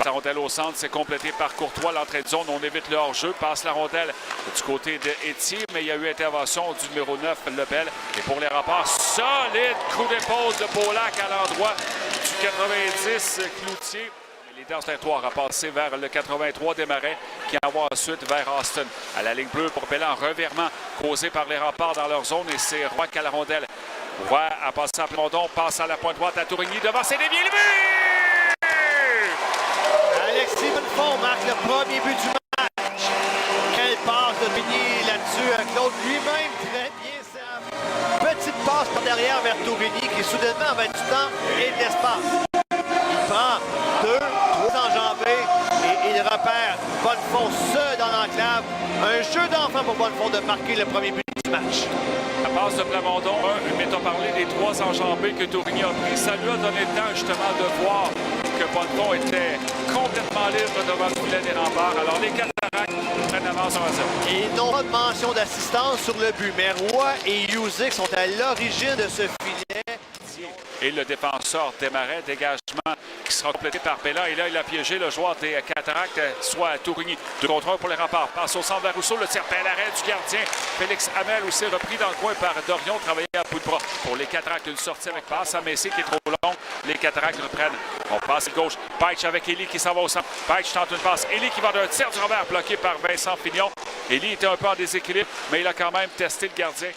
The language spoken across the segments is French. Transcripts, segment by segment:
La rondelle au centre, c'est complété par Courtois. L'entrée de zone, on évite le hors-jeu. Passe la rondelle du côté de Etier, mais il y a eu intervention du numéro 9, Lebel. Et pour les Remparts, solide coup d'épaule de Beaulac à l'endroit du 90, Cloutier. Les dans le territoire a passé vers le 83 Desmarais qui envoie ensuite vers Austin. À la ligne bleue pour Bellan, revirement causé par les Remparts dans leur zone et c'est Roy qui a la rondelle. Roy a passé à Plamondon, passe à la pointe droite à Tourigny devant, c'est dévié le but! Alexis Bonnefond marque le premier but du match. Quelle passe de Tourigny là-dessus. Claude lui-même très bien. Sa petite passe par derrière vers Tourigny qui soudainement avait du temps et de l'espace. Il prend 2, 3 enjambées et il repère Bonnefond seul dans l'enclave. Un jeu d'enfant pour Bonnefond de marquer le premier but du match. La passe de Plamondon, mais on parlait des 3 enjambées que Tourigny a pris. Ça lui a donné le temps justement de voir que Bonnefond était complètement libre devant le filet des Remparts. Alors les Cataractes prennent avance en 0. Et non pas de mention d'assistance sur le but, mais Roy et Yuzik sont à l'origine de ce filet. Et le défenseur Desmarais, dégagement qui sera complété par Bellan. Et là, il a piégé le joueur des Cataractes, soit Tourigny. 2 contre 1 pour les Remparts. Passe au centre vers Rousseau. Le tir à l'arrêt du gardien. Félix Hamel aussi repris dans le coin par Dorion. Travaillé à bout de bras. Pour les Cataractes, une sortie avec passe à Messi qui est trop long. Les Cataractes reprennent. On passe à gauche. Peitsch avec Élie qui s'en va au centre. Peitsch tente une passe. Élie qui va d'un tir du revers bloqué par Vincent Fignon. Élie était un peu en déséquilibre, mais il a quand même testé le gardien.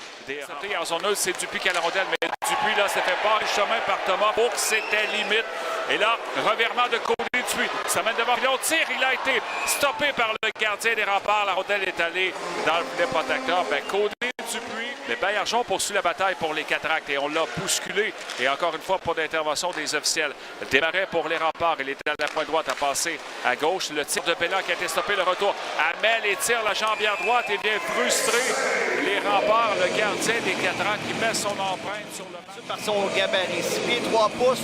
En zone 1, c'est Dupuis qui a la rondelle, mais Dupuis, là, s'est fait barrer le chemin par Thomas pour que c'était limite. Et là, revirement de côté Dupuis. Ça mène devant Fillon. Tire, il a été stoppé par le gardien des Remparts. La rondelle est allée dans le filet protecteur. Côté Dupuis. Mais Baillargeon poursuit la bataille pour les Cataractes et on l'a bousculé. Et encore une fois, pas d'intervention des officiels. Desmarais pour les Remparts. Il était à la pointe droite à passer à gauche. Le tir de Bellan qui a été stoppé, le retour. Hamel étire la jambière droite et vient frustrer les Remparts. Le gardien des Cataractes qui met son empreinte sur le match. Par son gabarit, 6 pieds 3 pouces,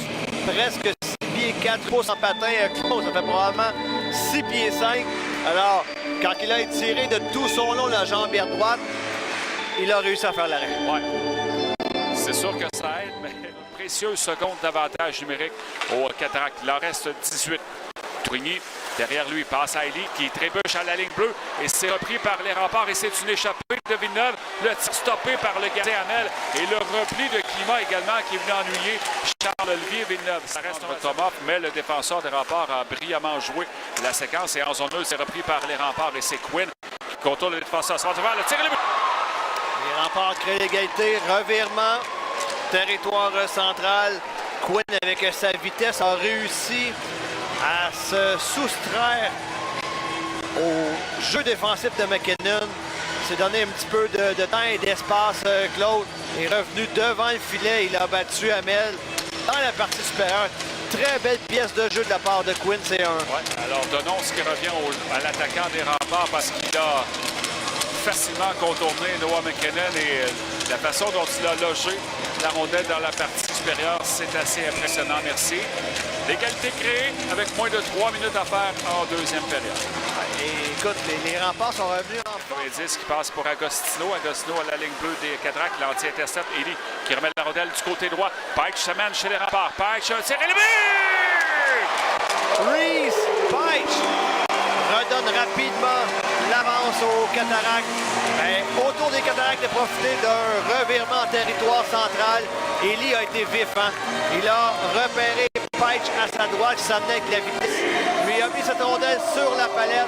presque 6 pieds 4 pouces en patin. Claude, ça fait probablement 6 pieds 5. Alors, quand il a étiré de tout son long la jambière droite, il a réussi à faire l'arrêt. Ouais. C'est sûr que ça aide, mais précieuse seconde d'avantage numérique aux Cataractes. Il en reste 18. Tourigny, derrière lui, passe à Élie qui trébuche à la ligne bleue et c'est repris par les Remparts et c'est une échappée de Villeneuve. Le tir stoppé par le gardien Hamel et le repli de Climat également qui est venu ennuyer Charles-Olivier Villeneuve. Ça reste Thomas, mais le défenseur des Remparts a brillamment joué la séquence et en zone 2, c'est repris par les Remparts et c'est Quinn qui contourne le défenseur. Ça va devant, le tir et le but! Les Remparts créent l'égalité, revirement, territoire central. Quinn, avec sa vitesse, a réussi à se soustraire au jeu défensif de McKinnon. S'est donné un petit peu de temps et d'espace. Claude est revenu devant le filet. Il a battu Hamel dans la partie supérieure. Très belle pièce de jeu de la part de Quinn, c'est un. Ouais, alors donnons ce qui revient à l'attaquant des Remparts parce qu'il a facilement contourné Noah McKinnon et la façon dont il a logé la rondelle dans la partie supérieure, c'est assez impressionnant. Merci. L'égalité créée avec moins de 3 minutes à faire en deuxième période. Et écoute, les Remparts sont revenus en force. 90 qui passe pour Agostino. Agostino à la ligne bleue des Cataractes. L'anti-intercept. Élie qui remet la rondelle du côté droit. Peitsch se mène chez les Remparts. Peitsch, un tir et le but! Reese Peitsch redonne rapidement l'avance aux Cataractes. Mais autour des Cataractes de profiter d'un revirement en territoire central. Élie a été vif. Il a repéré Peitsch à sa droite, qui s'amenait avec la vitesse. Lui a mis cette rondelle sur la palette.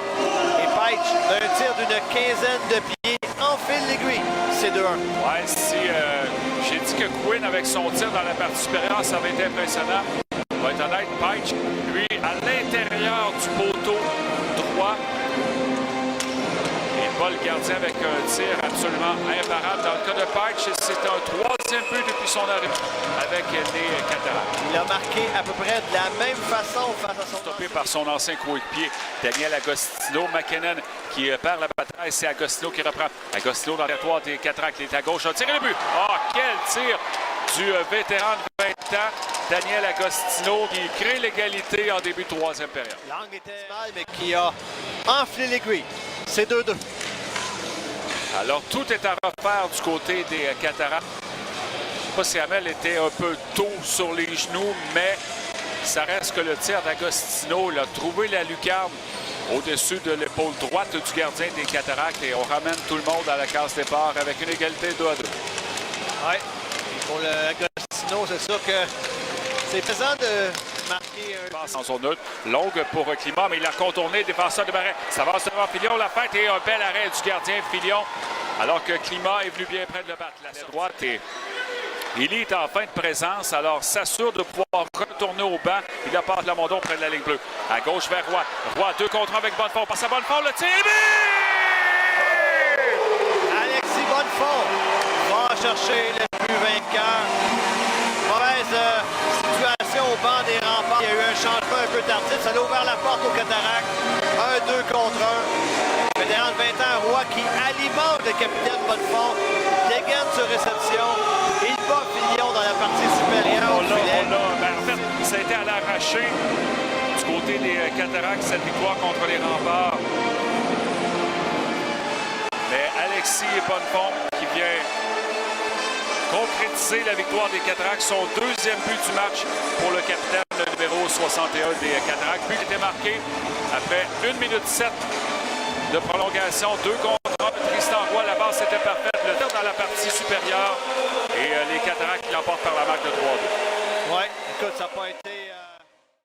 Et Peitsch, d'un tir d'une quinzaine de pieds, enfile l'aiguille. C'est 2-1. Ouais, si j'ai dit que Quinn, avec son tir dans la partie supérieure, ça avait été impressionnant. On va être honnête, Peitsch, lui, à l'intérieur du poteau droit. Et pas le gardien avec un tir absolument imparable. Dans le cas de Peitsch, c'est un 3e but depuis son arrivée avec les Cataractes. Il a marqué à peu près de la même façon face à son... Stoppé par son ancien coéquipier, Daniel Agostino. McKinnon qui perd la bataille, c'est Agostino qui reprend. Agostino dans le territoire des Cataractes, il est à gauche, a tiré le but. Quel tir du vétéran de 20 ans, Daniel Agostino, qui crée l'égalité en début de 3e période. L'angle était mal, mais qui a enflé l'aiguille. C'est 2-2. Alors, tout est à refaire du côté des Cataractes. Je ne sais pas si Hamel était un peu tôt sur les genoux, mais Ça reste que le tir d'Agostino l'a trouvé la lucarne au-dessus de l'épaule droite du gardien des Cataractes et on ramène tout le monde à la case départ avec une égalité 2-2. Oui, pour le Agostino, c'est sûr que c'est pesant de marquer un passe en zone neutre, longue pour Climat, mais il a contourné, défenseur de Marais. Ça va devant Filion, la fête et un bel arrêt du gardien Filion, alors que Climat est venu bien près de le battre. La droite et il est en fin de présence, alors s'assure de pouvoir retourner au banc. Il a passe Lamondon près de la ligne bleue. À gauche vers Roy. Roy 2 contre 1 avec Bonnefond. Passe à Bonnefond, le tir. Alexis Bonnefond va chercher le but vainqueur. Mauvaise situation au banc des Remparts. Il y a eu un changement un peu tardif. Ça a ouvert la porte aux Cataractes. 1-2 contre 1. Vétéran de 20 ans, Roy qui alimente le capitaine Bonnefond. Dégaine sur réception. Il bat Filion dans la partie supérieure. En fait, ça a été à l'arraché du côté des Cataractes, cette victoire contre les Remparts. Mais Alexis Bonnefond qui vient concrétiser la victoire des Cataractes, son deuxième but du match pour le capitaine, le numéro 61 des Cataractes. But était marqué après 1 minute 7 de prolongation, 2 contre 1. Tristan Roy, la base était parfaite. Le tir dans la partie supérieure et les Cataractes qui l'emportent par la marque de 3-2. Oui, écoute, ça n'a pas été